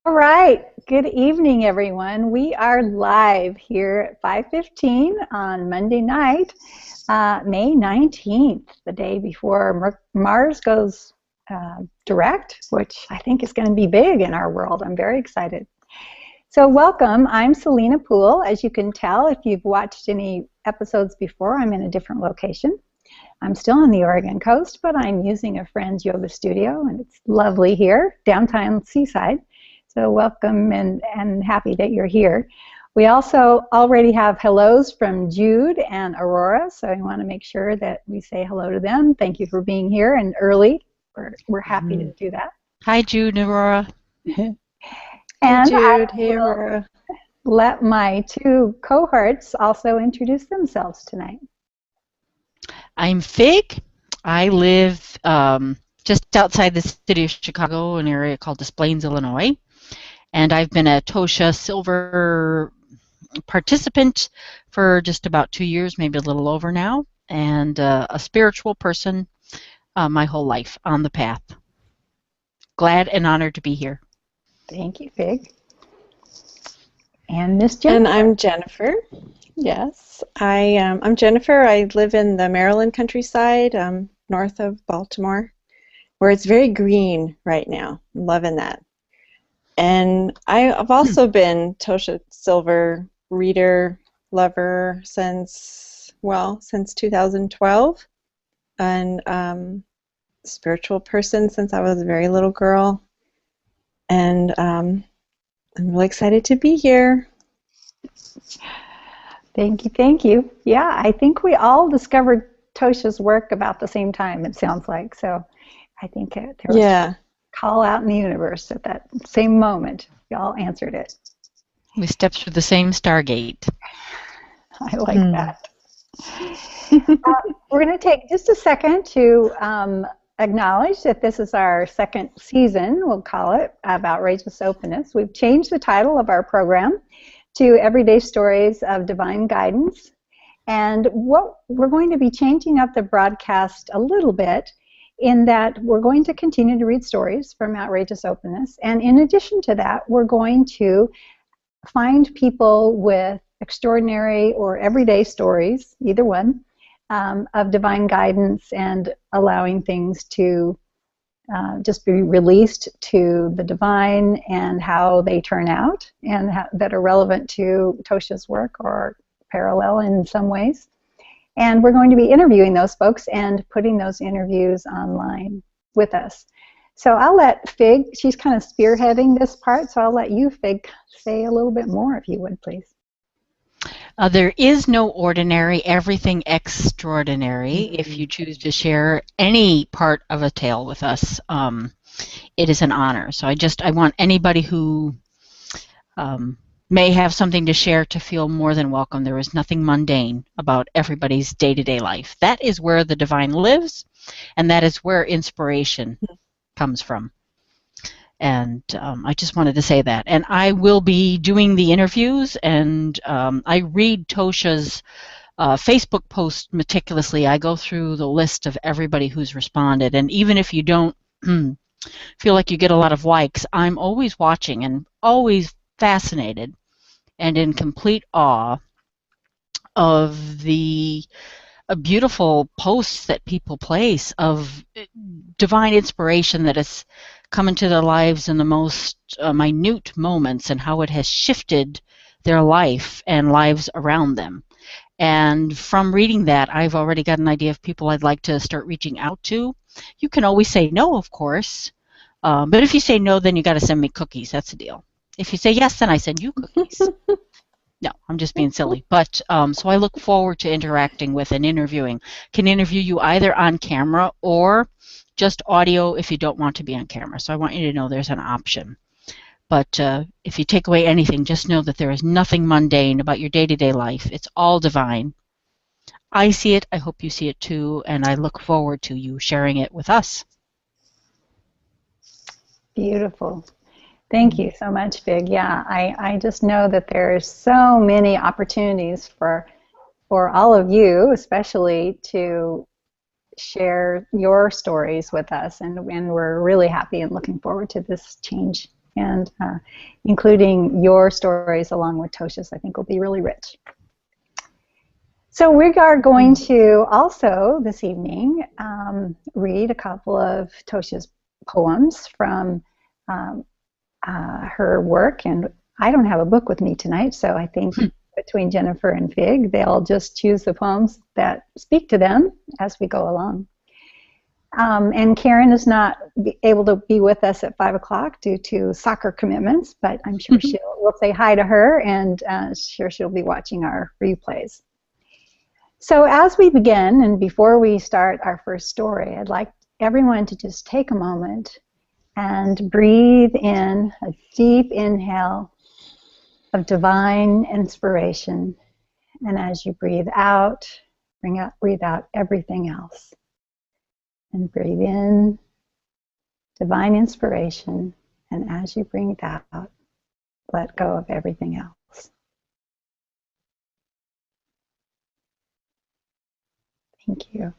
All right. Good evening, everyone. We are live here at 5:15 on Monday night, May 19th, the day before Mars goes direct, which I think is going to be big in our world. I'm very excited. So welcome. I'm Selena Poole. As you can tell, if you've watched any episodes before, I'm in a different location. I'm still on the Oregon coast, but I'm using a friend's yoga studio, and it's lovely here, downtown Seaside. So welcome and happy that you're here. We also already have hellos from Jude and Aurora, so I want to make sure that we say hello to them. Thank you for being here and early. We're happy to do that. Hi, Jude and Aurora. And hey, Jude. Hey, Aurora. Let my two cohorts also introduce themselves tonight. I'm Fig. I live just outside the city of Chicago, an area called Des Plaines, Illinois. And I've been a Tosha Silver participant for just about 2 years, maybe a little over now, and a spiritual person my whole life on the path. Glad and honored to be here. Thank you, Fig. And Miss Jennifer. And I'm Jennifer. Yes, I'm Jennifer. I live in the Maryland countryside, north of Baltimore, where it's very green right now. I'm loving that. And I've also been Tosha Silver reader, lover since 2012, and spiritual person since I was a very little girl. And I'm really excited to be here. Thank you, thank you. Yeah, I think we all discovered Tosha's work about the same time, it sounds like. So I think there was a call out in the universe at that same moment. We all answered it. We stepped through the same Stargate. I like that. We're going to take just a second to acknowledge that this is our second season, we'll call it, of Outrageous Openness. We've changed the title of our program to Everyday Stories of Divine Guidance. And what we're going to be changing up the broadcast a little bit in that we're going to continue to read stories from Outrageous Openness. And in addition to that, we're going to find people with extraordinary or everyday stories, either one, of divine guidance and allowing things to just be released to the divine and how they turn out and that are relevant to Tosha's work or parallel in some ways. And we're going to be interviewing those folks and putting those interviews online with us. So I'll let Fig, she's kind of spearheading this part, so I'll let you, Fig, say a little bit more if you would, please. There is no ordinary, everything extraordinary. If you choose to share any part of a tale with us, it is an honor. So I want anybody who may have something to share to feel more than welcome. There is nothing mundane about everybody's day-to-day life. That is where the divine lives, and that is where inspiration comes from. And I just wanted to say that. And I will be doing the interviews, and I read Tosha's Facebook post meticulously. I go through the list of everybody who's responded, and even if you don't feel like you get a lot of likes, I'm always watching and always fascinated and in complete awe of the beautiful posts that people place of divine inspiration that has come into their lives in the most minute moments and how it has shifted their life and lives around them. And from reading that, I've already got an idea of people I'd like to start reaching out to. You can always say no, of course, but if you say no, then you got to send me cookies. That's the deal. If you say yes, then I send you cookies. No, I'm just being silly. But so I look forward to interacting with and interviewing. Can interview you either on camera or just audio if you don't want to be on camera. So I want you to know there's an option. But if you take away anything, just know that there is nothing mundane about your day-to-day life. It's all divine. I see it. I hope you see it too. And I look forward to you sharing it with us. Beautiful. Thank you so much, Fig. Yeah, I just know that there's so many opportunities for all of you, especially to share your stories with us, and we're really happy and looking forward to this change and including your stories along with Tosha's, I think will be really rich. So we are going to also this evening read a couple of Tosha's poems from her work, and I don't have a book with me tonight, so I think between Jennifer and Fig, they'll just choose the poems that speak to them as we go along. And Karen is not able to be with us at 5 o'clock due to soccer commitments, but I'm sure we'll say hi to her, and sure she'll be watching our replays. So as we begin, and before we start our first story, I'd like everyone to just take a moment and breathe in a deep inhale of divine inspiration. And as you breathe out, breathe out everything else. And breathe in divine inspiration. And as you bring it out, let go of everything else. Thank you.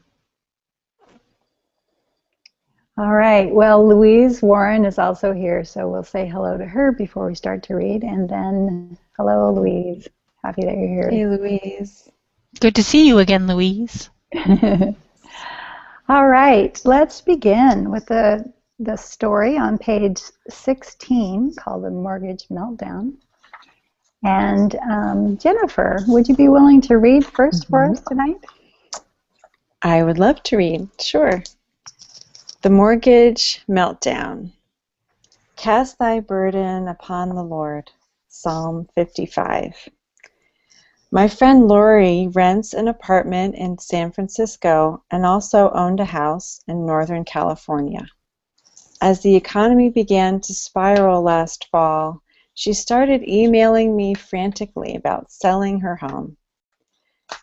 All right. Well, Louise Warren is also here, so we'll say hello to her before we start to read. And then, hello, Louise. Happy that you're here. Hey, Louise. Good to see you again, Louise. All right. Let's begin with the story on page 16 called The Mortgage Meltdown. And Jennifer, would you be willing to read first for us tonight? I would love to read, sure. The Mortgage Meltdown. Cast thy burden upon the Lord. Psalm 55. My friend Lori rents an apartment in San Francisco and also owned a house in Northern California. As the economy began to spiral last fall, she started emailing me frantically about selling her home.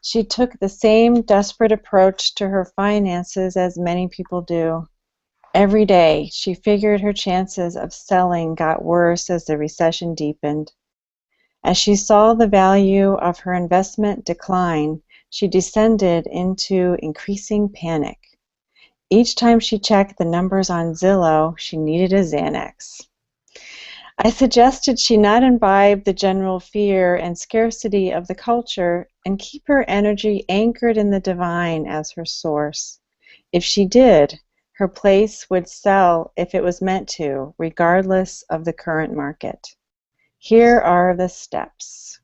She took the same desperate approach to her finances as many people do. Every day, she figured her chances of selling got worse as the recession deepened. As she saw the value of her investment decline, she descended into increasing panic. Each time she checked the numbers on Zillow, she needed a Xanax. I suggested she not imbibe the general fear and scarcity of the culture and keep her energy anchored in the divine as her source. If she did, her place would sell if it was meant to, regardless of the current market. Here are the steps.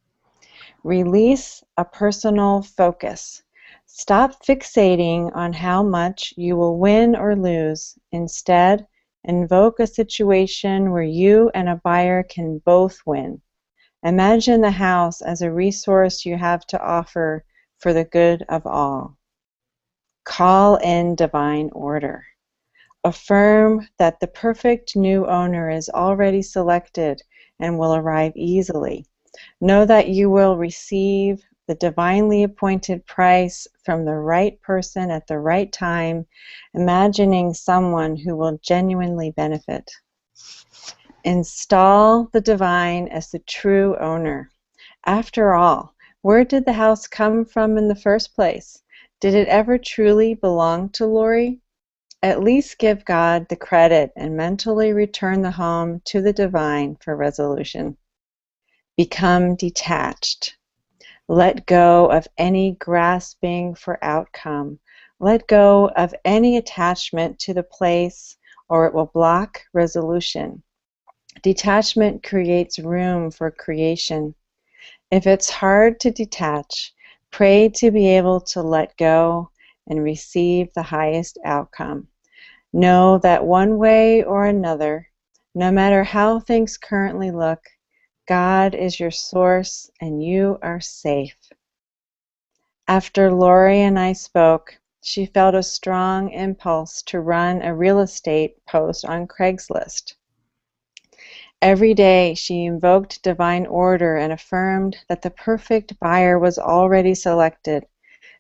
Release a personal focus. Stop fixating on how much you will win or lose. Instead, invoke a situation where you and a buyer can both win. Imagine the house as a resource you have to offer for the good of all. Call in divine order. Affirm that the perfect new owner is already selected and will arrive easily. Know that you will receive the divinely appointed price from the right person at the right time, imagining someone who will genuinely benefit. Install the divine as the true owner. After all, where did the house come from in the first place? Did it ever truly belong to Lori? At least give God the credit and mentally return the home to the divine for resolution. Become detached. Let go of any grasping for outcome. Let go of any attachment to the place, or it will block resolution. Detachment creates room for creation. If it's hard to detach, pray to be able to let go and receive the highest outcome. Know that one way or another, no matter how things currently look, God is your source and you are safe. After Lori and I spoke, she felt a strong impulse to run a real estate post on Craigslist. Every day she invoked divine order and affirmed that the perfect buyer was already selected.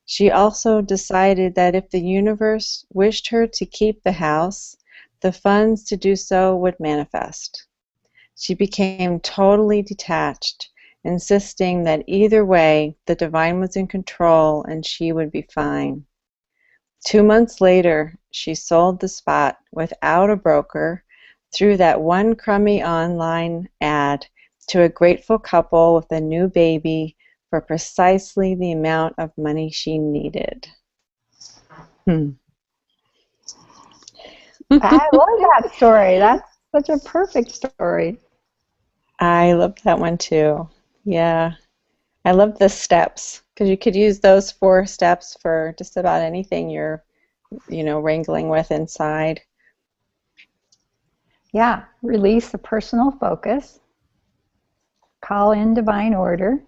She also decided that if the universe wished her to keep the house, the funds to do so would manifest. She became totally detached, insisting that either way, the divine was in control and she would be fine. 2 months later, she sold the spot without a broker, through that one crummy online ad to a grateful couple with a new baby for precisely the amount of money she needed. I love that story. That's such a perfect story. I love that one too. Yeah. I love the steps, because you could use those 4 steps for just about anything you're, wrangling with inside. Yeah, release the personal focus, call in divine order,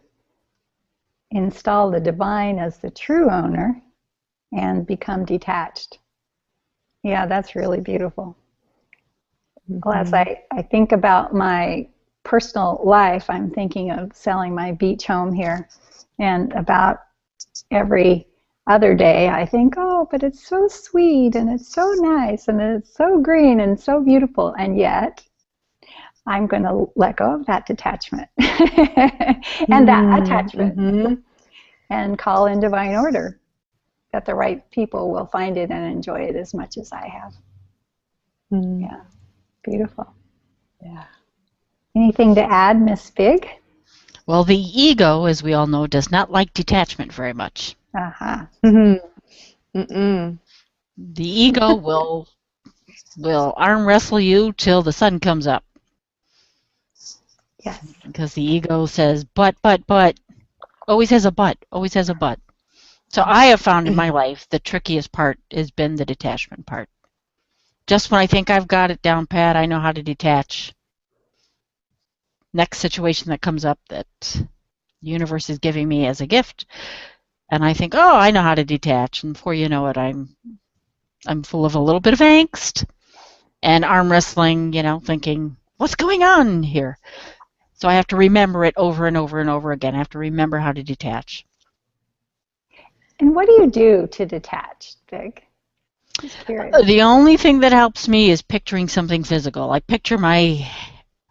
install the divine as the true owner, and become detached. Yeah, that's really beautiful. Well, as I think about my personal life, I'm thinking of selling my beach home here. And about every other day, I think, oh, but it's so sweet and it's so nice and it's so green and so beautiful. And yet, I'm going to let go of that detachment and that attachment and call in divine order that the right people will find it and enjoy it as much as I have. Yeah, beautiful. Yeah. Anything to add, Miss Fig? Well, the ego, as we all know, does not like detachment very much. Uh-huh. The ego will arm wrestle you till the sun comes up. Yes. Because the ego says, but, always has a but, always has a but. So I have found in my life the trickiest part has been the detachment part. Just when I think I've got it down pat, I know how to detach. Next situation that comes up that the universe is giving me as a gift, and I think, oh, I know how to detach, and before you know it, I'm full of a little bit of angst and arm wrestling, thinking, what's going on here? So I have to remember it over and over and over again. I have to remember how to detach. And what do you do to detach, Fig? Just curious. The only thing that helps me is picturing something physical. I picture my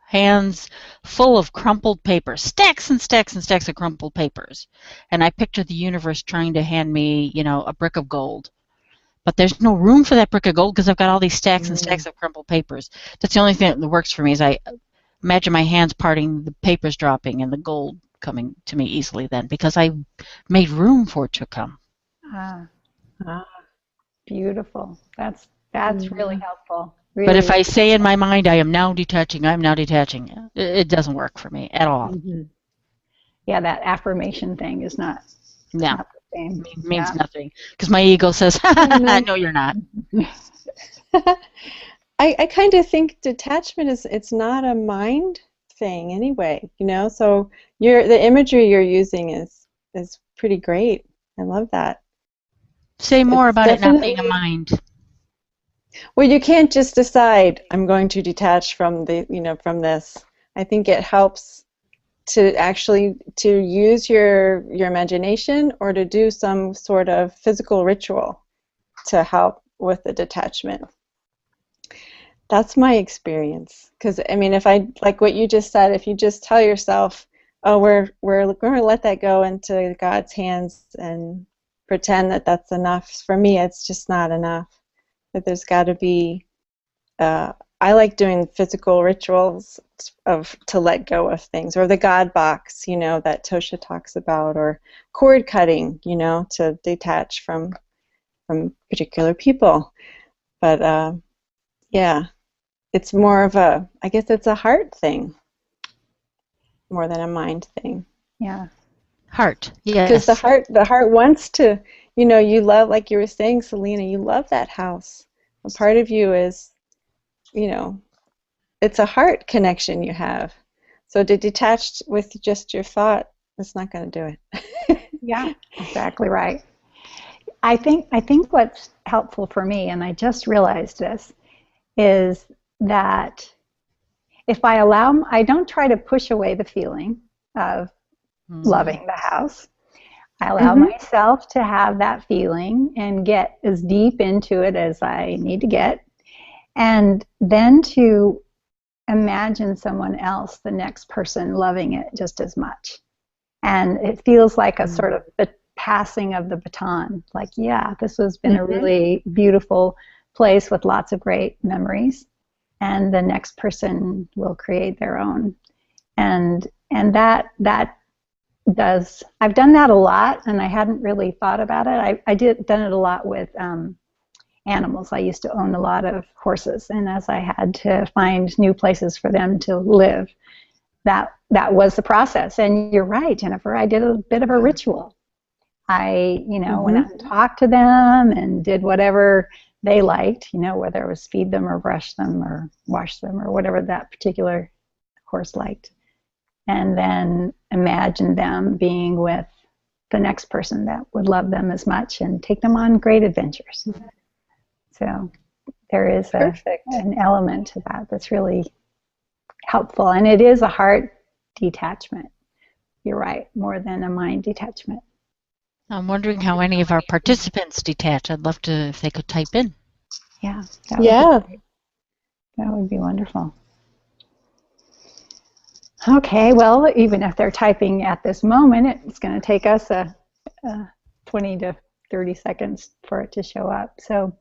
hands full of crumpled paper, stacks and stacks and stacks of crumpled papers. And I picture the universe trying to hand me, a brick of gold. But there's no room for that brick of gold because I've got all these stacks and stacks of crumpled papers. That's the only thing that works for me is I imagine my hands parting, the papers dropping, and the gold coming to me easily then because I made room for it to come. Beautiful. That's really helpful. Really, But if I say in my mind, I am now detaching, it doesn't work for me at all. Yeah, that affirmation thing is not the same. It means nothing. Because my ego says, no, you're not. I kind of think detachment it's not a mind thing anyway, so the imagery you're using is pretty great. I love that. Say more about it not being a mind. Well, you can't just decide I'm going to detach from from this. I think it helps to actually to use your imagination or to do some sort of physical ritual to help with the detachment. That's my experience. Because if I like what you just said, if you just tell yourself, "Oh, we're going to let that go into God's hands and pretend that that's enough," for me, it's just not enough. That there's got to be. I like doing physical rituals to let go of things, or the God box, that Tosha talks about, or cord cutting, to detach from particular people. But yeah, it's more of I guess it's a heart thing more than a mind thing. Yeah. Heart, yes. Because the heart wants to, you love, like you were saying, Selena, you love that house. A part of you is, it's a heart connection you have. So to detach with just your thought, it's not going to do it. Yeah, exactly right. I think what's helpful for me, and I just realized this, is that if I don't try to push away the feeling of loving the house. I allow myself to have that feeling and get as deep into it as I need to get, and then to imagine someone else, the next person, loving it just as much. And it feels like a sort of the passing of the baton. Like, yeah, this has been a really beautiful place with lots of great memories. and the next person will create their own. And that does, I've done that a lot, and I hadn't really thought about it. I done it a lot with animals. I used to own a lot of horses, and as I had to find new places for them to live, that was the process. And you're right, Jennifer, I did a bit of a ritual. I, went out and talked to them and did whatever they liked, whether it was feed them or brush them or wash them or whatever that particular horse liked. And then imagine them being with the next person that would love them as much and take them on great adventures. So there is an element to that that's really helpful. And it is a heart detachment. You're right, more than a mind detachment. I'm wondering how any of our participants detach. I'd love to, if they could type in. Yeah. That would be wonderful. Okay, well, even if they're typing at this moment, it's going to take us 20 to 30 seconds for it to show up. So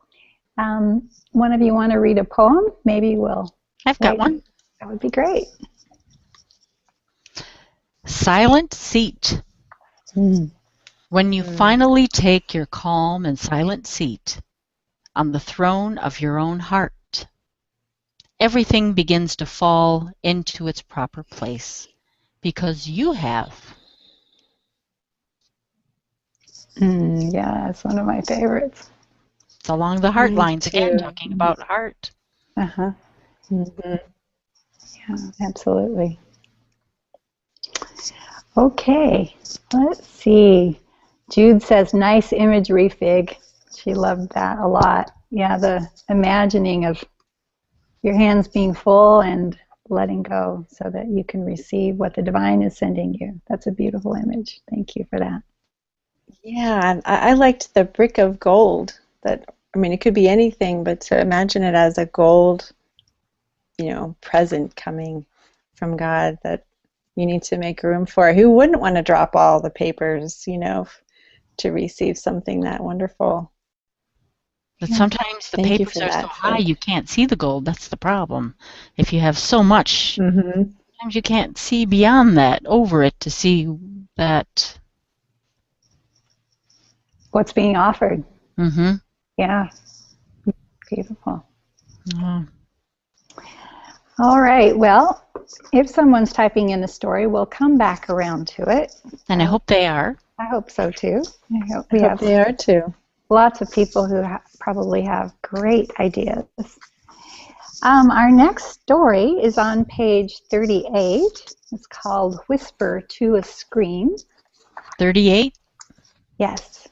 one of you want to read a poem? Maybe we'll... I've got one. That would be great. Silent seat. When you finally take your calm and silent seat on the throne of your own heart, everything begins to fall into its proper place because you have. Yeah, it's one of my favorites. It's along the heart lines again, talking about heart. Yeah, absolutely. Okay, let's see. Jude says, nice imagery, Fig. She loved that a lot. Yeah, the imagining of your hands being full and letting go so that you can receive what the divine is sending you. That's a beautiful image. Thank you for that. Yeah, and I liked the brick of gold. It could be anything, but to imagine it as a gold, present coming from God that you need to make room for. Who wouldn't want to drop all the papers, to receive something that wonderful? But sometimes the papers are so high you can't see the gold. That's the problem. If you have so much, sometimes you can't see beyond that, over it, to see that. What's being offered. Yeah. Beautiful. All right. Well, if someone's typing in a story, we'll come back around to it. And I hope they are. I hope so, too. I hope they are, too. Lots of people who probably have great ideas. Our next story is on page 38. It's called Whisper to a Scream. 38? Yes.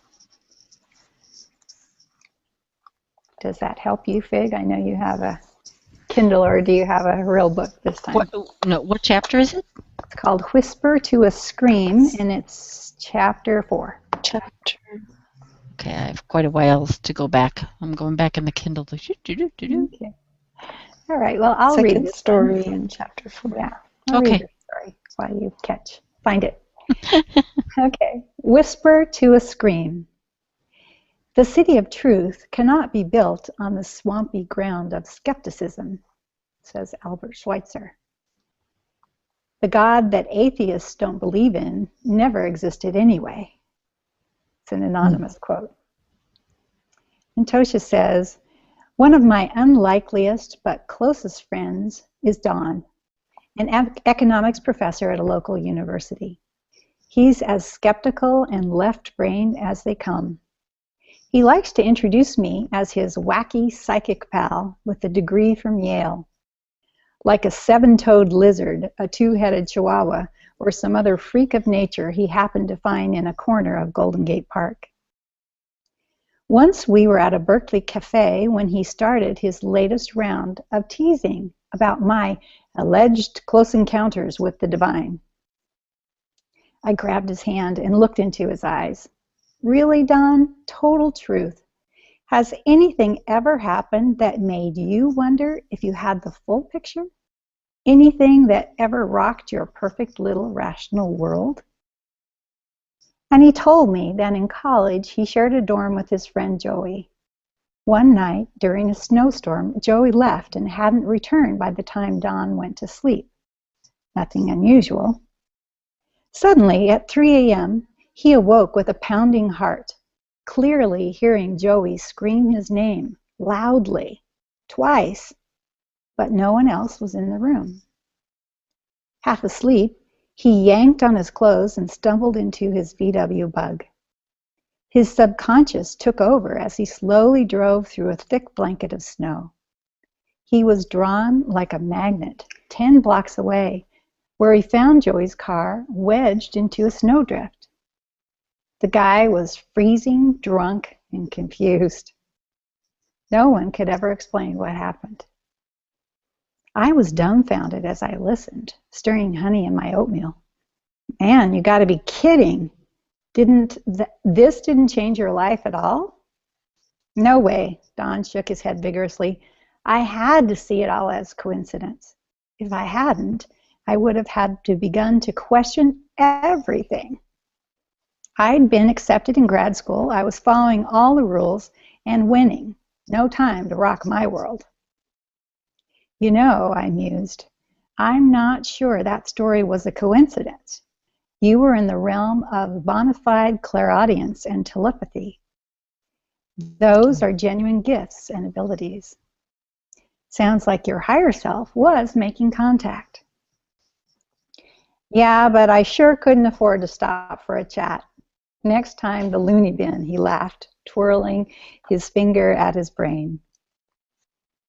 Does that help you, Fig? I know you have a Kindle, or do you have a real book this time? What chapter is it? It's called Whisper to a Scream, and it's chapter 4. Okay, I have quite a while to go back. I'm going back in the Kindle. Okay. All right, well, I'll read this story in chapter 4. Yeah. I'll read this story while you find it. Okay. Whisper to a Scream. The city of truth cannot be built on the swampy ground of skepticism, says Albert Schweitzer. The God that atheists don't believe in never existed anyway. It's an anonymous quote. And Tosha says, one of my unlikeliest but closest friends is Don, an economics professor at a local university. He's as skeptical and left-brained as they come. He likes to introduce me as his wacky psychic pal with a degree from Yale. Like a 7-toed lizard, a 2-headed chihuahua, or some other freak of nature he happened to find in a corner of Golden Gate Park. Once we were at a Berkeley cafe when he started his latest round of teasing about my alleged close encounters with the divine. I grabbed his hand and looked into his eyes. Really, Don? Total truth. Has anything ever happened that made you wonder if you had the full picture? Anything that ever rocked your perfect little rational world? And he told me that in college he shared a dorm with his friend Joey. One night during a snowstorm, Joey left and hadn't returned by the time Don went to sleep. Nothing unusual. Suddenly, at 3 a.m., he awoke with a pounding heart, clearly hearing Joey scream his name, loudly, twice, but no one else was in the room. Half asleep, he yanked on his clothes and stumbled into his VW Bug. His subconscious took over as he slowly drove through a thick blanket of snow. He was drawn like a magnet 10 blocks away, where he found Joey's car wedged into a snowdrift. The guy was freezing, drunk, and confused. No one could ever explain what happened. I was dumbfounded as I listened, stirring honey in my oatmeal. Man, you got to be kidding. This didn't change your life at all? No way, Don shook his head vigorously. I had to see it all as coincidence. If I hadn't, I would have had to begun to question everything. I'd been accepted in grad school, I was following all the rules and winning. No time to rock my world. You know, I mused, I'm not sure that story was a coincidence. You were in the realm of bona fide clairaudience and telepathy. Those are genuine gifts and abilities. Sounds like your higher self was making contact. Yeah, but I sure couldn't afford to stop for a chat. Next time, the loony bin, he laughed, twirling his finger at his brain.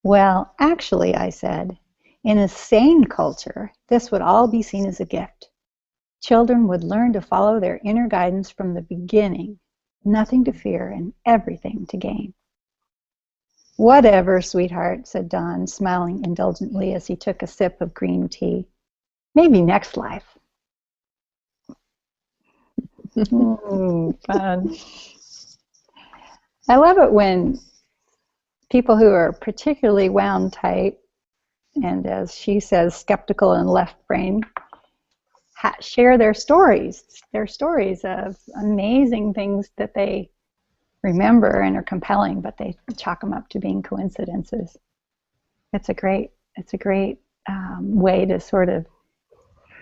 Well, actually, I said, in a sane culture, this would all be seen as a gift. Children would learn to follow their inner guidance from the beginning, nothing to fear and everything to gain. Whatever, sweetheart, said Don, smiling indulgently as he took a sip of green tea. Maybe next life. Fun. I love it when people who are particularly wound tight and, as she says, skeptical and left-brained, share their stories of amazing things that they remember and are compelling, but they chalk them up to being coincidences. It's a great way to sort of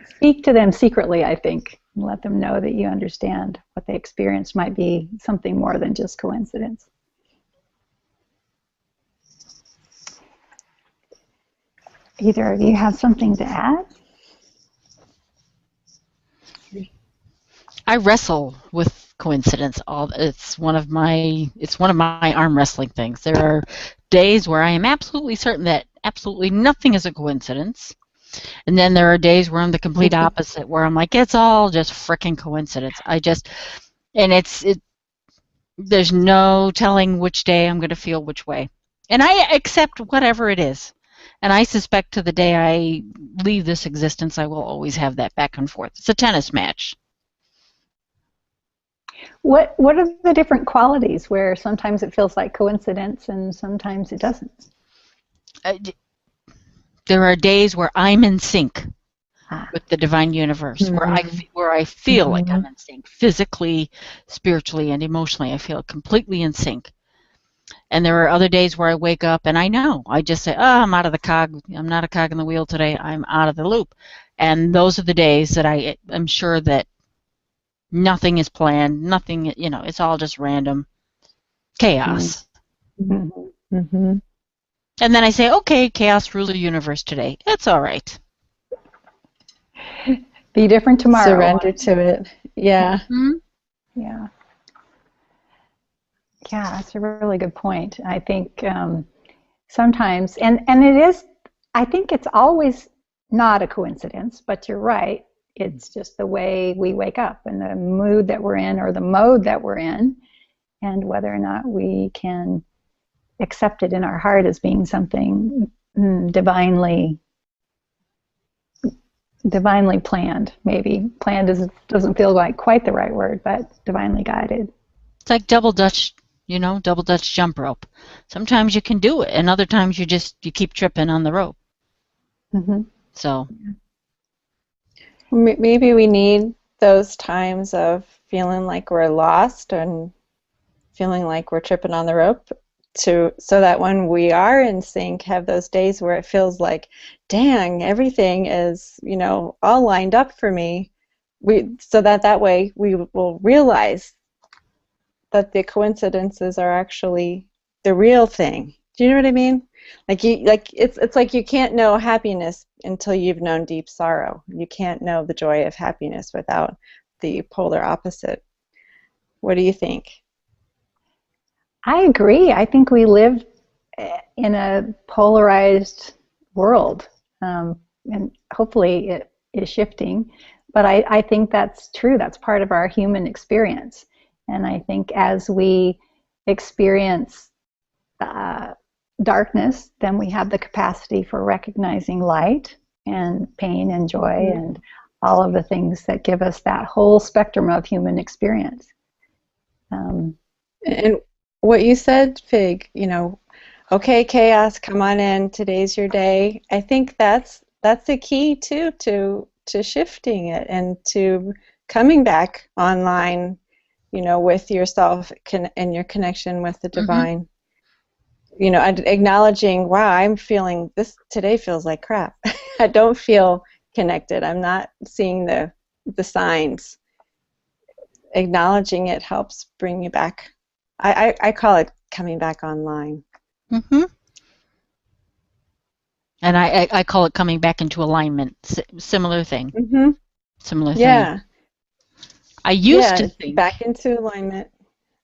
speak to them secretly, I think, and let them know that you understand what they experienced might be something more than just coincidence. Either of you have something to add? I wrestle with coincidence. It's one of my arm wrestling things. There are days where I am absolutely certain that absolutely nothing is a coincidence. And then there are days where I'm the complete opposite, where I'm like, it's all just frickin' coincidence. There's no telling which day I'm going to feel which way. And I accept whatever it is. And I suspect to the day I leave this existence, I will always have that back and forth. It's a tennis match. What are the different qualities where sometimes it feels like coincidence and sometimes it doesn't? There are days where I'm in sync with the divine universe, where I feel like I'm in sync, physically, spiritually, and emotionally. I feel completely in sync. And there are other days where I wake up and I just say, I'm out of the cog. I'm not a cog in the wheel today. I'm out of the loop. And those are the days that I'm sure that nothing is planned, nothing, it's all just random chaos. Mm-hmm. Mm-hmm. And then I say, okay, chaos, rule the universe today. It's all right. Be different tomorrow. Surrender to it. Yeah. Mm-hmm. Yeah. Yeah, that's a really good point. I think sometimes, and it is, I think it's always not a coincidence, but you're right. It's just the way we wake up and the mood that we're in or the mode that we're in, and whether or not we can accept it in our heart as being something divinely planned. Maybe planned doesn't feel like quite the right word, but divinely guided. It's like double Dutch jump rope. Sometimes you can do it, and other times you keep tripping on the rope. Mm-hmm. So maybe we need those times of feeling like we're lost and feeling like we're tripping on the rope so that when we are in sync, have those days where it feels like, dang, everything is, all lined up for me. So that way we will realize that the coincidences are actually the real thing. Do you know what I mean? It's like you can't know happiness until you've known deep sorrow. You can't know the joy of happiness without the polar opposite. What do you think? I agree. I think we live in a polarized world, and hopefully it is shifting. But I think that's true. That's part of our human experience. And I think as we experience darkness, then we have the capacity for recognizing light and pain and joy and all of the things that give us that whole spectrum of human experience. And what you said, Fig, okay, chaos, come on in, today's your day. I think that's the key too to shifting it and to coming back online, with yourself and your connection with the divine. Acknowledging, wow, I'm feeling this today feels like crap. I don't feel connected. I'm not seeing the signs. Acknowledging it helps bring you back. I call it coming back online. And I call it coming back into alignment. Similar thing. Similar thing. Yeah. I used to think back into alignment.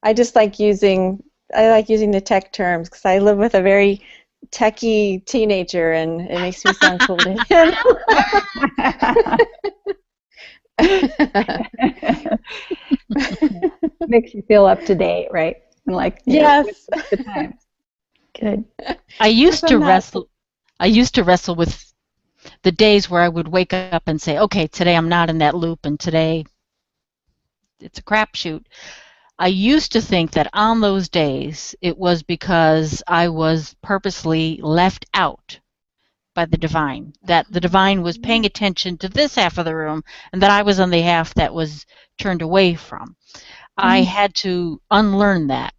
I like using the tech terms because I live with a very techie teenager, and it makes me sound cool to him. Makes you feel up to date, right? And yes, with the times. Good. I used to wrestle with the days where I would wake up and say, okay, today I'm not in that loop, and today it's a crapshoot. I used to think that on those days it was because I was purposely left out by the divine, that the divine was paying attention to this half of the room and that I was on the half that was turned away from. I had to unlearn that.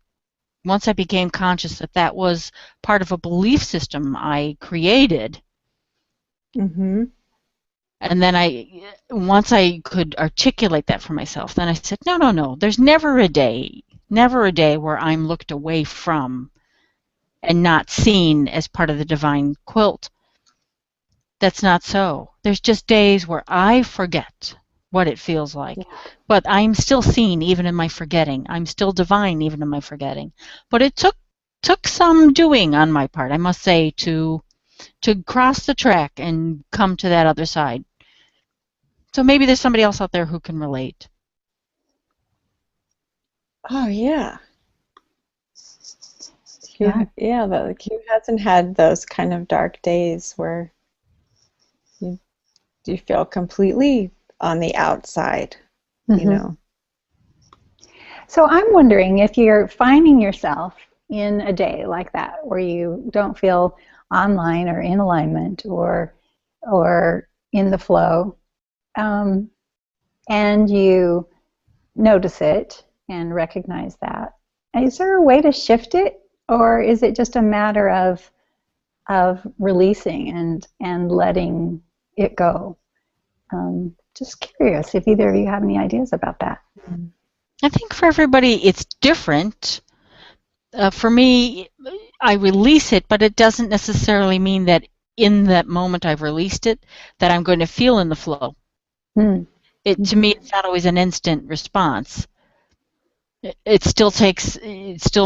Once I became conscious that that was part of a belief system I created, and then once I could articulate that for myself, then I said, no, there's never a day where I'm looked away from and not seen as part of the divine quilt. That's not so. There's just days where I forget what it feels like. Yeah. But I'm still seen even in my forgetting. I'm still divine even in my forgetting. But it took some doing on my part, I must say, to cross the track and come to that other side. So maybe there's somebody else out there who can relate. Oh, yeah. Yeah, who hasn't had those kind of dark days where you feel completely on the outside, So I'm wondering if you're finding yourself in a day like that where you don't feel online or in alignment or in the flow, and you notice it and recognize that. Is there a way to shift it, or is it just a matter of releasing and letting it go? Just curious if either of you have any ideas about that. I think for everybody it's different. For me, I release it, but it doesn't necessarily mean that in that moment I've released it that I'm going to feel in the flow. To me, it's not always an instant response. It still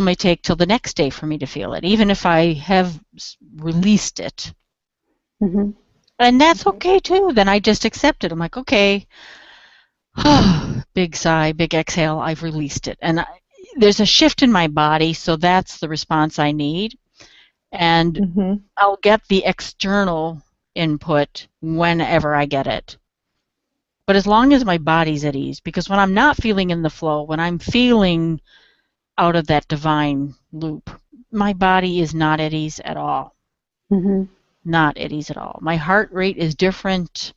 may take till the next day for me to feel it, even if I have released it. And that's okay too. Then I just accept it. I'm like, okay, big sigh, big exhale, I've released it. And there's a shift in my body, so that's the response I need. And I'll get the external input whenever I get it. But as long as my body's at ease, because when I'm not feeling in the flow, when I'm feeling out of that divine loop, my body is not at ease at all. Not at ease at all. My heart rate is different.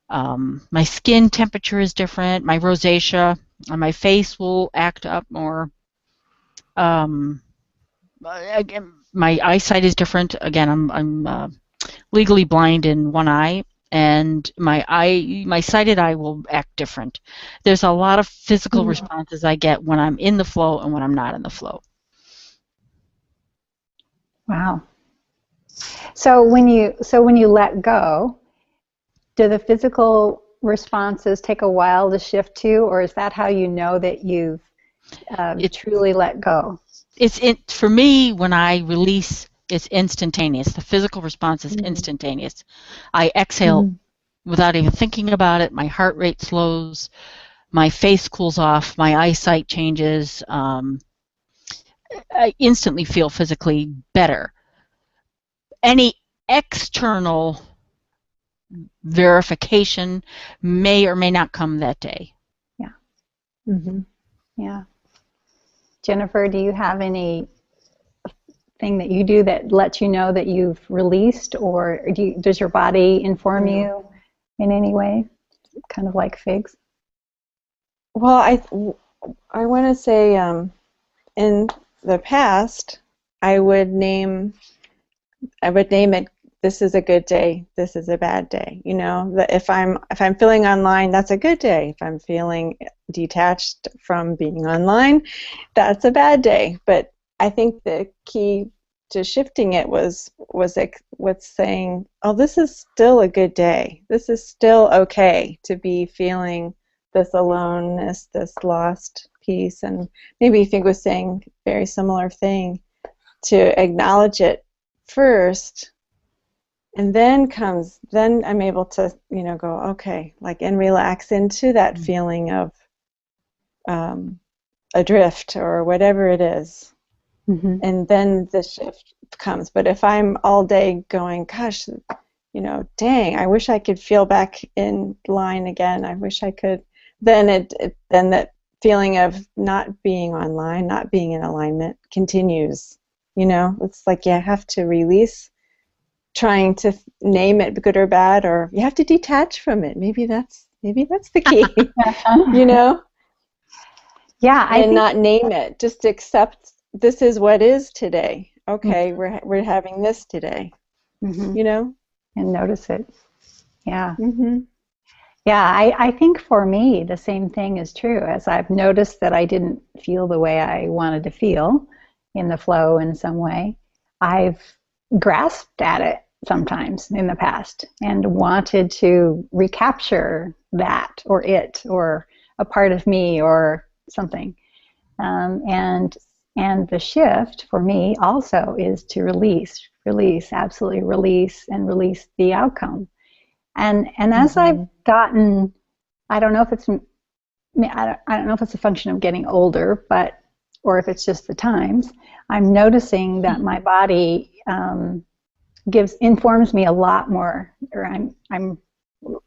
My skin temperature is different. My rosacea on my face will act up more. again, my eyesight is different. Again, I'm legally blind in one eye, and my sighted eye will act different. There's a lot of physical responses I get when I'm in the flow and when I'm not in the flow. Wow. So when you let go, do the physical responses take a while to shift to, or is that how you know that you've truly let go? For me, when I release, it's instantaneous. The physical response is instantaneous. I exhale without even thinking about it. My heart rate slows. My face cools off. My eyesight changes. I instantly feel physically better. Any external verification may or may not come that day. Yeah. Yeah. Jennifer, do you have any thing that you do that lets you know that you've released, or does your body inform you in any way, kind of like figs? Well, I want to say in the past, I would name it, this is a good day, this is a bad day. You know, that if I'm feeling online, that's a good day. If I'm feeling detached from being online, that's a bad day. But I think the key to shifting it was saying, oh, this is still a good day. This is still okay to be feeling this aloneness, this lost piece. And maybe Fig was saying a very similar thing, to acknowledge it first, and then I'm able to, go, okay, like, and relax into that feeling of adrift or whatever it is. And then the shift comes. But if I'm all day going, gosh, dang, I wish I could feel back in line again, I wish I could, then then that feeling of not being online, not being in alignment continues. It's like you have to release trying to name it good or bad, or you have to detach from it. Maybe that's the key. Yeah, and not name it. Just accept this is what is today. Okay, we're having this today. And notice it. Yeah. Yeah, I think for me the same thing is true. As I've noticed that I didn't feel the way I wanted to feel in the flow in some way, I've grasped at it sometimes in the past and wanted to recapture that or it or a part of me or something. And the shift for me also is to release, absolutely release, and release the outcome. And as I've gotten, I don't know if it's a function of getting older, or if it's just the times, I'm noticing that my body informs me a lot more, or I'm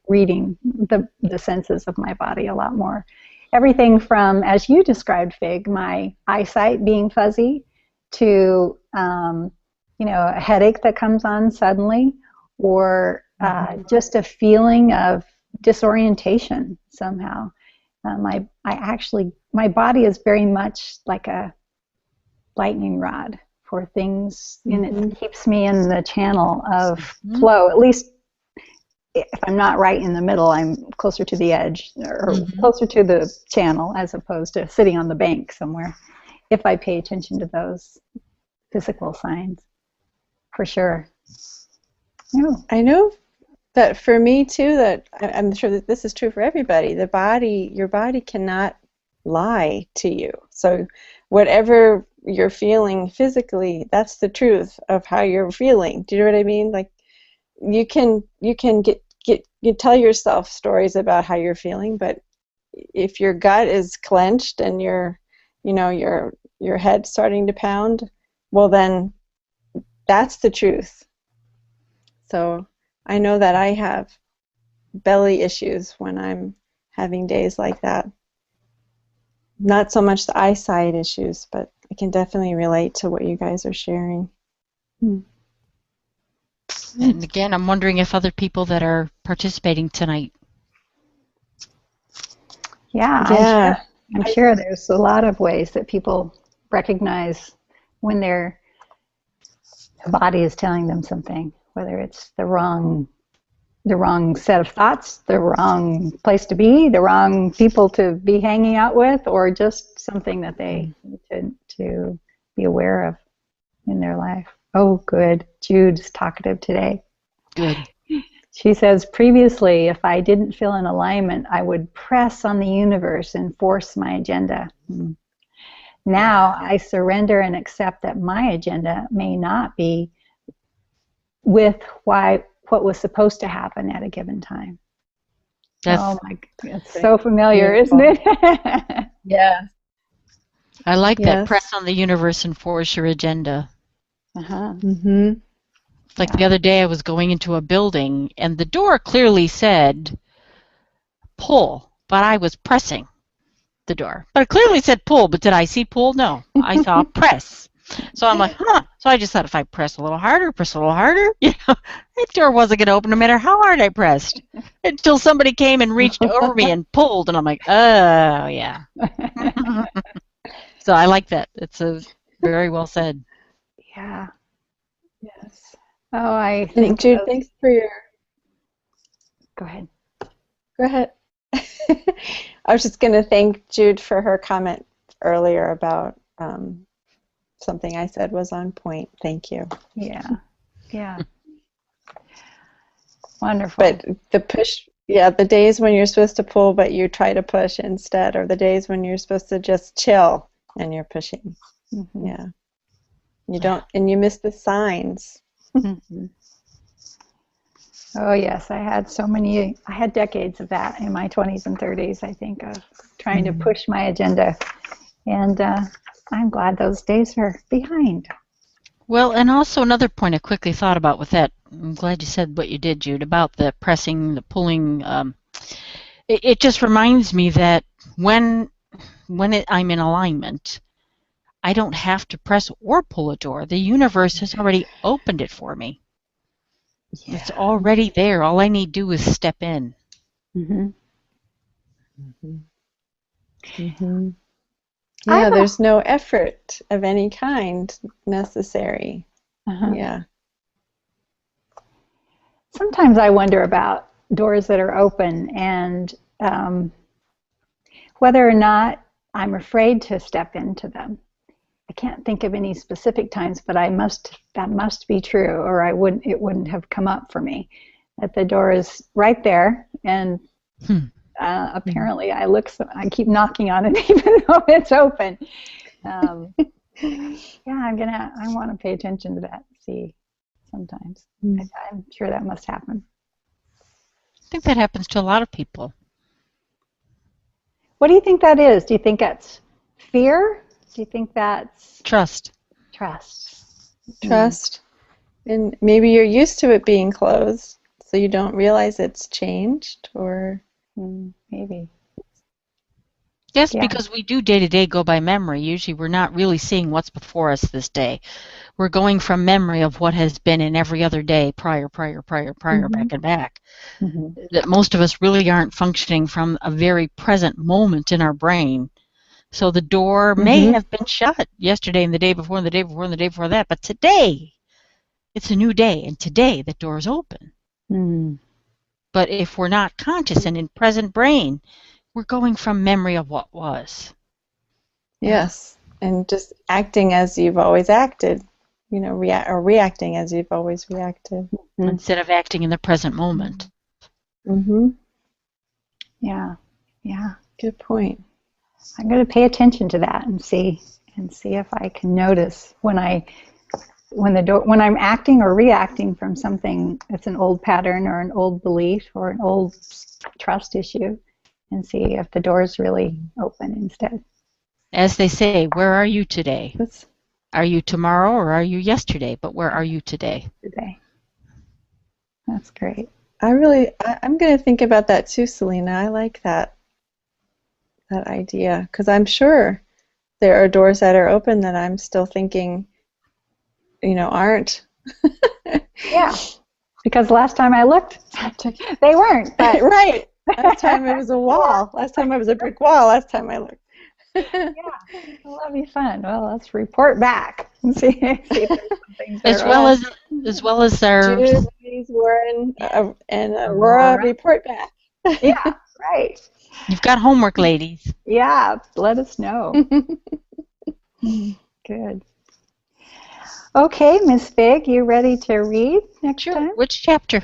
reading the senses of my body a lot more. Everything from, as you described, Fig, my eyesight being fuzzy, to a headache that comes on suddenly, or just a feeling of disorientation somehow. My body is very much like a lightning rod for things, and it keeps me in the channel of flow. At least if I'm not right in the middle, I'm closer to the edge or closer to the channel, as opposed to sitting on the bank somewhere, if I pay attention to those physical signs, for sure. Yeah. I know that for me too, that I'm sure that this is true for everybody, your body cannot lie to you. So whatever you're feeling physically, that's the truth of how you're feeling. Do you know what I mean? Like, you can you tell yourself stories about how you're feeling, but if your gut is clenched and your head's starting to pound, well, then that's the truth. So I know that I have belly issues when I'm having days like that. Not so much the eyesight issues, but I can definitely relate to what you guys are sharing. And again, I'm wondering if other people that are participating tonight. Yeah. I'm sure there's a lot of ways that people recognize when they're the body is telling them something, whether it's the wrong set of thoughts, the wrong place to be, the wrong people to be hanging out with, or just something that they need to be aware of in their life. Oh, good. Jude's talkative today. Good. She says, previously, if I didn't feel in alignment, I would press on the universe and force my agenda. Now I surrender and accept that my agenda may not be with what was supposed to happen at a given time. Oh my God, it's so familiar, isn't it? Yeah. I like that. Press on the universe and force your agenda. Like the other day I was going into a building and the door clearly said pull, but I was pressing the door. But it clearly said pull, but did I see pull? No. I saw press. So I'm like, So I just thought if I press a little harder, that door wasn't going to open no matter how hard I pressed. Until somebody came and reached over me and pulled, and I'm like, oh, yeah. So I like that. It's very well said. Yeah. Yes. Oh, I think Jude, thanks for your... Go ahead. Go ahead. I was just going to thank Jude for her comment earlier about something I said was on point. Thank you. Yeah. Yeah. Wonderful. But the push, the days when you're supposed to pull but you try to push instead, or the days when you're supposed to just chill and you're pushing. Yeah. You don't, and you miss the signs. Oh yes, I had decades of that in my 20s and 30s, I think, of trying to push my agenda. And I'm glad those days are behind. Well, and also another point I quickly thought about with that, I'm glad you said what you did, Jude, about the pressing, the pulling. It just reminds me that when I'm in alignment, I don't have to press or pull a door. The universe has already opened it for me. Yeah. It's already there. All I need to do is step in. Yeah, there's no effort of any kind necessary. Yeah. Sometimes I wonder about doors that are open and whether or not I'm afraid to step into them. I can't think of any specific times, but that must be true, or it wouldn't have come up for me. That the door is right there, and apparently I keep knocking on it even though it's open. I want to pay attention to that. See, sometimes I'm sure that must happen. I think that happens to a lot of people. What do you think that is? Do you think that's fear? Do you think that's trust? Trust. And maybe you're used to it being closed, so you don't realize it's changed, or maybe. Yes, because we do day-to-day go by memory. Usually we're not really seeing what's before us this day. We're going from memory of what has been in every other day prior, back and back. That most of us really aren't functioning from a very present moment in our brain. So the door may have been shut yesterday and the day before and the day before and the day before that, but today it's a new day, and today the door is open. But if we're not conscious and in present brain, we're going from memory of what was. Yes, and just acting as you've always acted, reacting as you've always reacted. Instead of acting in the present moment. Yeah. Good point. I'm going to pay attention to that and see if I can notice when I'm acting or reacting from something that's an old pattern or an old belief or an old trust issue, and see if the door is really open instead. As they say, where are you today? Are you tomorrow or are you yesterday? But where are you today? Today. That's great. I'm going to think about that too, Selena. I like that idea, because I'm sure there are doors that are open that I'm still thinking, aren't. Yeah, because last time I looked, they weren't. Right. Last time it was a wall. Last time I was a brick wall. Last time I looked. Yeah, well, that'll be fun. Well, let's report back and see if there's some things that As are well off. as well as our Jude, Louise, Warren, and Aurora, Aurora. report back. Yeah, right. you've got homework, ladies. Yeah, let us know. Good. Okay, Miss Fig, you ready to read next Sure. time? Which chapter?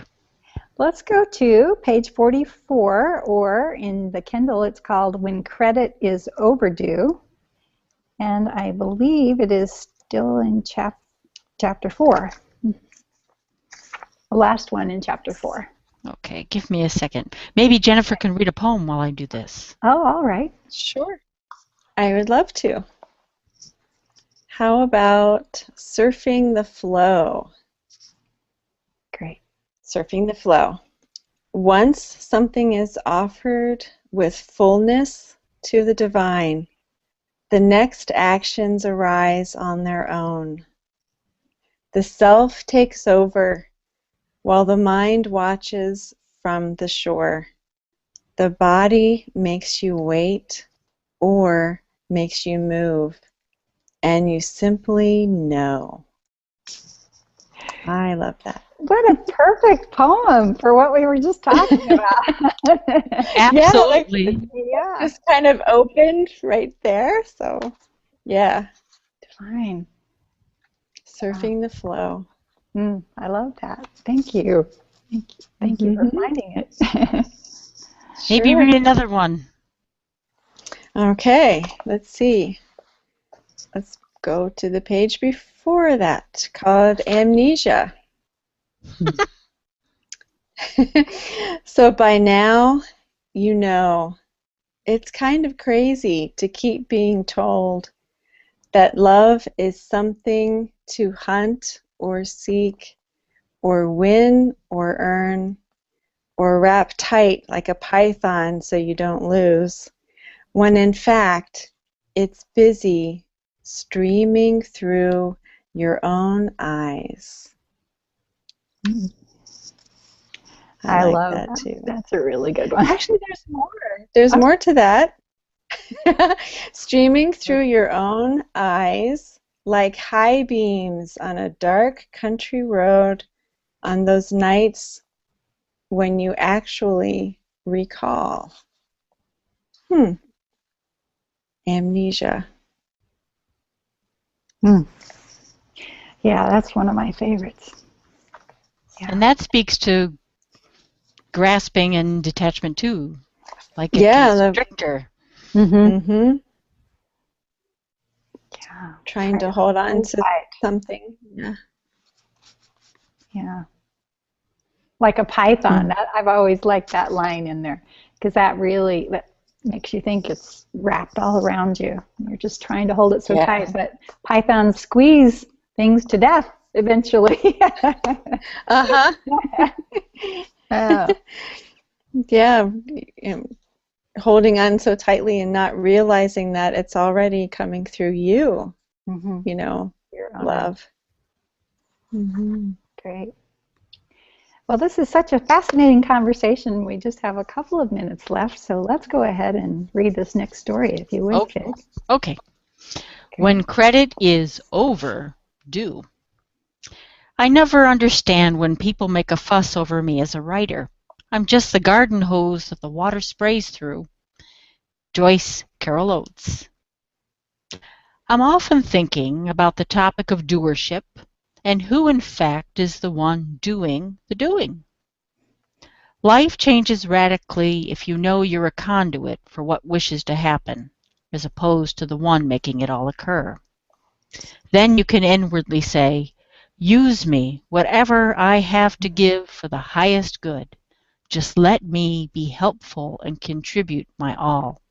Let's go to page 44, or in the Kindle it's called When Credit is Overdue. And I believe it is still in chapter 4. The last one in chapter 4. Okay, give me a second. Maybe Jennifer can read a poem while I do this. Oh, all right. Sure. I would love to. How about Surfing the Flow? Great. Surfing the Flow. Once something is offered with fullness to the divine, the next actions arise on their own. The self takes over while the mind watches from the shore. The body makes you wait or makes you move, and you simply know. I love that. What a perfect poem for what we were just talking about. Absolutely. Yeah. Just kind of opened right there. So, yeah, Fine. surfing the flow. I love that. Thank you. Thank you for finding it. Maybe Sure. read another one. Okay, let's see. Let's go to the page before that called Amnesia. So by now, you know, it's kind of crazy to keep being told that love is something to hunt or seek or win or earn or wrap tight like a python so you don't lose, when in fact it's busy streaming through your own eyes. I like love that too. That's a really good one. Actually, there's more. There's more to that. Streaming through your own eyes like high beams on a dark country road on those nights when you actually recall. Amnesia. Yeah, that's one of my favorites. Yeah. And that speaks to grasping and detachment too. Like a constrictor. Mm-hmm. Yeah. Trying to hold on to something. Yeah. Yeah. Like a python. I've always liked that line in there because that makes you think it's wrapped all around you. You're just trying to hold it so tight, but pythons squeeze things to death eventually. Uh-huh. Yeah. Holding on so tightly and not realizing that it's already coming through you, you know, love. Great. Well, this is such a fascinating conversation. We just have a couple of minutes left, so let's go ahead and read this next story, if you would, Fig. Okay. When credit is overdue. I never understand when people make a fuss over me as a writer. I'm just the garden hose that the water sprays through. Joyce Carol Oates. I'm often thinking about the topic of doership and who in fact is the one doing the doing. Life changes radically if you know you're a conduit for what wishes to happen, as opposed to the one making it all occur. Then you can inwardly say, use me, whatever I have to give for the highest good. Just let me be helpful and contribute my all.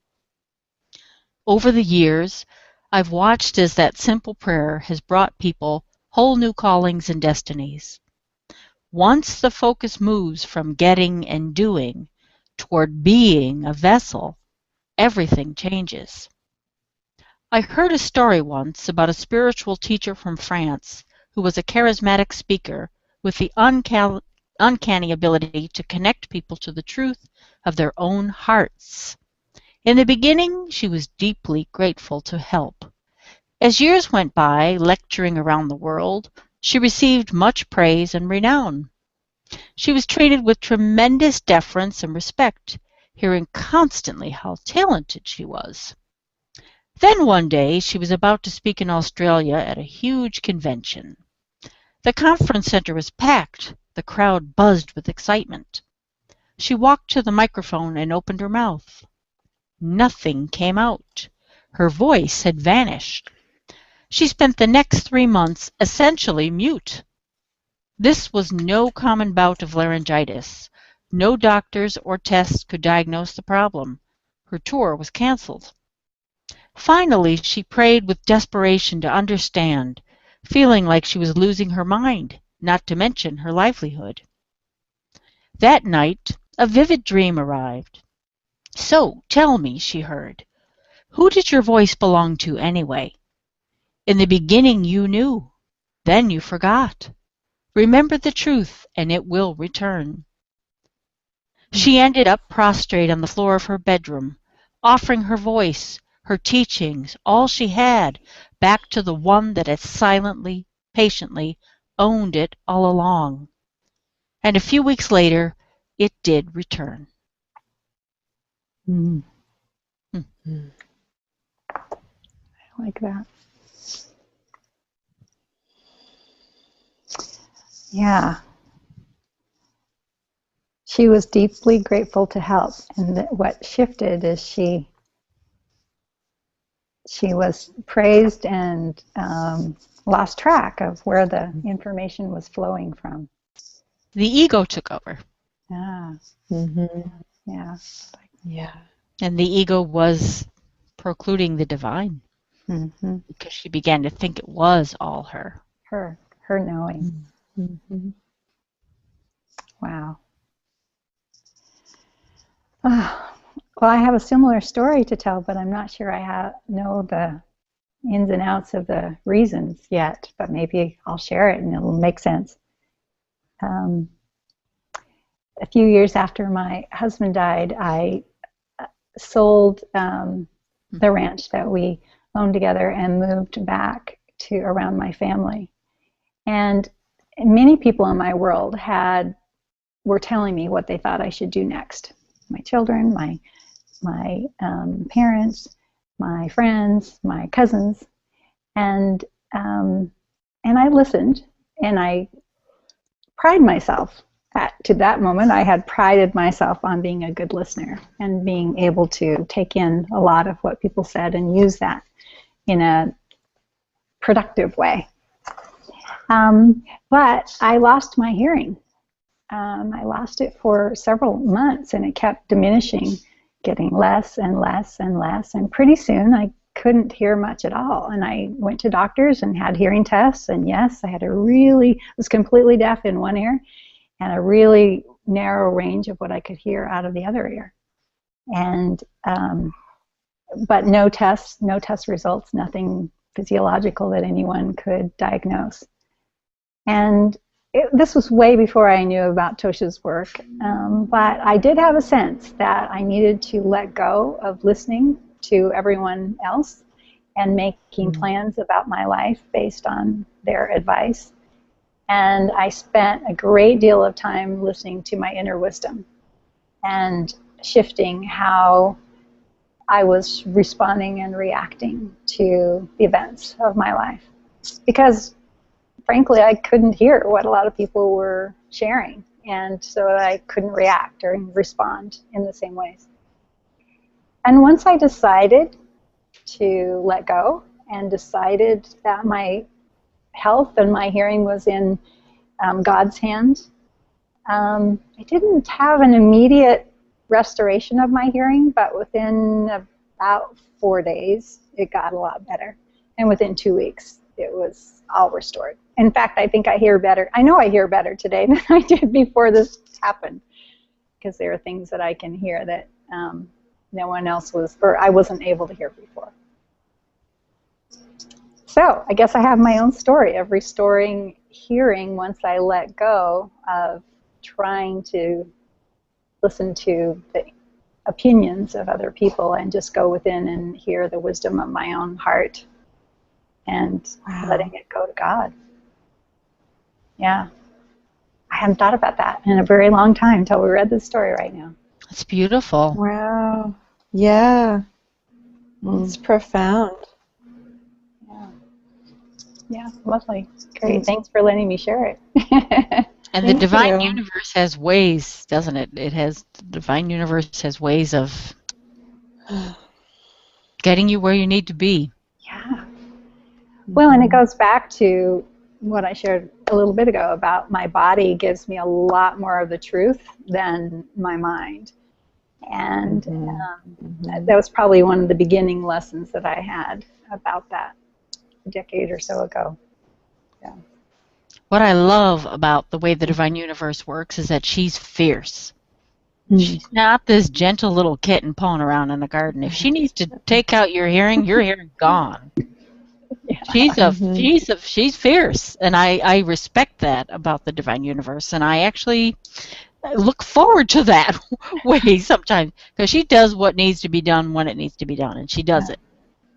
Over the years, I've watched as that simple prayer has brought people whole new callings and destinies. Once the focus moves from getting and doing toward being a vessel, everything changes. I heard a story once about a spiritual teacher from France who was a charismatic speaker with the uncanny ability to connect people to the truth of their own hearts. In the beginning, she was deeply grateful to help. As years went by, lecturing around the world, she received much praise and renown. She was treated with tremendous deference and respect, hearing constantly how talented she was. Then one day, she was about to speak in Australia at a huge convention. The conference center was packed. The crowd buzzed with excitement. She walked to the microphone and opened her mouth. Nothing came out. Her voice had vanished. She spent the next 3 months essentially mute. This was no common bout of laryngitis. No doctors or tests could diagnose the problem. Her tour was canceled. Finally, she prayed with desperation to understand, feeling like she was losing her mind, not to mention her livelihood. That night, a vivid dream arrived. "So, tell me," she heard, "who did your voice belong to anyway? In the beginning you knew, then you forgot. Remember the truth, and it will return." She ended up prostrate on the floor of her bedroom, offering her voice, her teachings, all she had, back to the one that had silently, patiently owned it all along. And a few weeks later, it did return. Mm. I like that. Yeah. She was deeply grateful to help, and what shifted is she was praised and lost track of where the information was flowing from. The ego took over. Yeah. Mm-hmm. Yeah. Yeah. And the ego was precluding the divine. Mm-hmm. Because she began to think it was all her. Her knowing. Mm-hmm. Wow. Well, I have a similar story to tell, but I'm not sure I know the ins and outs of the reasons yet, but maybe I'll share it and it'll make sense. A few years after my husband died, I sold the ranch that we owned together and moved back to around my family. And many people in my world were telling me what they thought I should do next. My children, my parents, my friends, my cousins, and I listened, and I pride myself. To that moment, I had prided myself on being a good listener and being able to take in a lot of what people said and use that in a productive way. But I lost my hearing. I lost it for several months, and it kept diminishing, getting less and less and less. And pretty soon, I couldn't hear much at all. And I went to doctors and had hearing tests. And yes, I was completely deaf in one ear and a really narrow range of what I could hear out of the other ear. And but no test results, nothing physiological that anyone could diagnose. And this was way before I knew about Tosha's work, but I did have a sense that I needed to let go of listening to everyone else and making plans about my life based on their advice. And I spent a great deal of time listening to my inner wisdom and shifting how I was responding and reacting to the events of my life. Because frankly, I couldn't hear what a lot of people were sharing, and so I couldn't react or respond in the same ways. And once I decided to let go and decided that my health and my hearing was in God's hands, I didn't have an immediate restoration of my hearing, but within about 4 days, it got a lot better. And within 2 weeks, it was all restored. In fact, I think I hear better. I know I hear better today than I did before this happened, because there are things that I can hear that no one else I wasn't able to hear before. So I guess I have my own story of restoring hearing once I let go of trying to listen to the opinions of other people and just go within and hear the wisdom of my own heart and letting it go to God. Yeah. I haven't thought about that in a very long time until we read this story right now. It's beautiful. Wow. Yeah. It's profound. Yeah. Yeah, lovely. Great. Thanks for letting me share it. And the divine universe has ways, doesn't it? The divine universe has ways of getting you where you need to be. Yeah. Well, and it goes back to what I shared a little bit ago about my body gives me a lot more of the truth than my mind. And that was probably one of the beginning lessons that I had about that a decade or so ago. Yeah. What I love about the way the divine universe works is that she's fierce. She's not this gentle little kitten pawing around in the garden. If she needs to take out your hearing gone. Yeah. She's fierce, and I respect that about the divine universe, and I actually look forward to that way sometimes, because she does what needs to be done when it needs to be done, and she does it.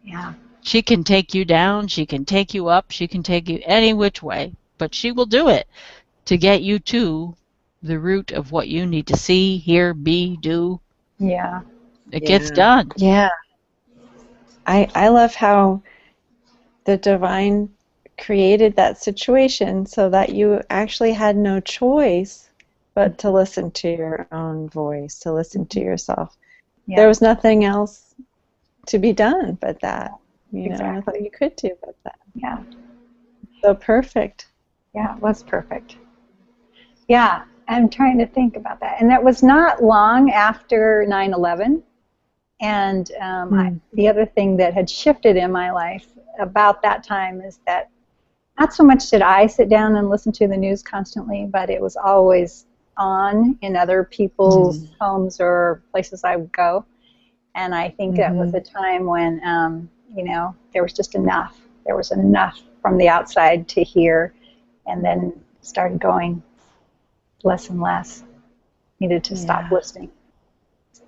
Yeah. She can take you down, she can take you up, she can take you any which way, but she will do it to get you to the root of what you need to see, hear, be, do. Yeah. It gets done. Yeah. I love how the divine created that situation so that you actually had no choice but to listen to your own voice, to listen to yourself. Yeah. There was nothing else to be done but that. You know, I thought you could do but that. Yeah. So perfect. Yeah, it was perfect. Yeah, I'm trying to think about that. And that was not long after 9/11. And the other thing that had shifted in my life about that time is that not so much did I sit down and listen to the news constantly, but it was always on in other people's homes or places I would go. And I think that was a time when, there was just enough. There was enough from the outside to hear, and then started going less and less. Needed to stop listening.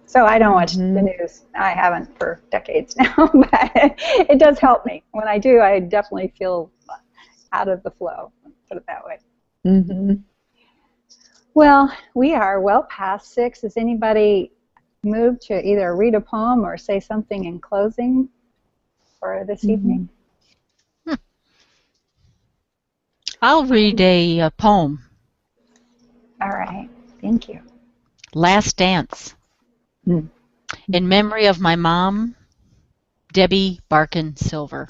So I don't watch the news. I haven't for decades now, but it does help me. When I do, I definitely feel out of the flow, put it that way. Well, we are well past 6. Does anybody move to either read a poem or say something in closing for this evening? I'll read a poem. All right. Thank you. Last Dance. In memory of my mom, Debbie Barkin Silver.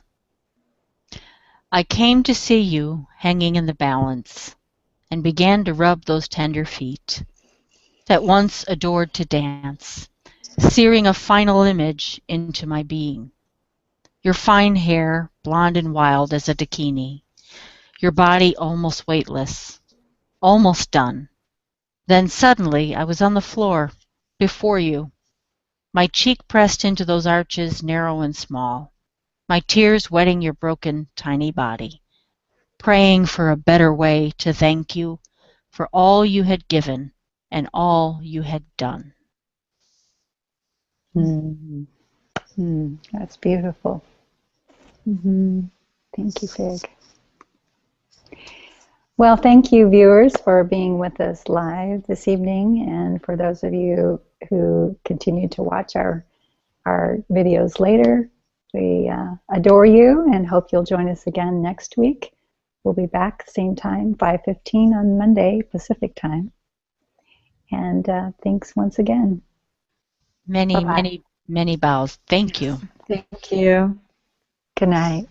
I came to see you hanging in the balance and began to rub those tender feet that once adored to dance, searing a final image into my being. Your fine hair, blonde and wild as a dakini, your body almost weightless, almost done. Then suddenly I was on the floor before you, my cheek pressed into those arches narrow and small, my tears wetting your broken, tiny body, praying for a better way to thank you for all you had given and all you had done. That's beautiful. Thank you, Fig. Well, thank you, viewers, for being with us live this evening, and for those of you who continue to watch our videos later. We adore you and hope you'll join us again next week. We'll be back same time, 5:15 on Monday, Pacific time. And thanks once again. Many, Bye-bye. many, many bows. Thank you. Thank you. Good night.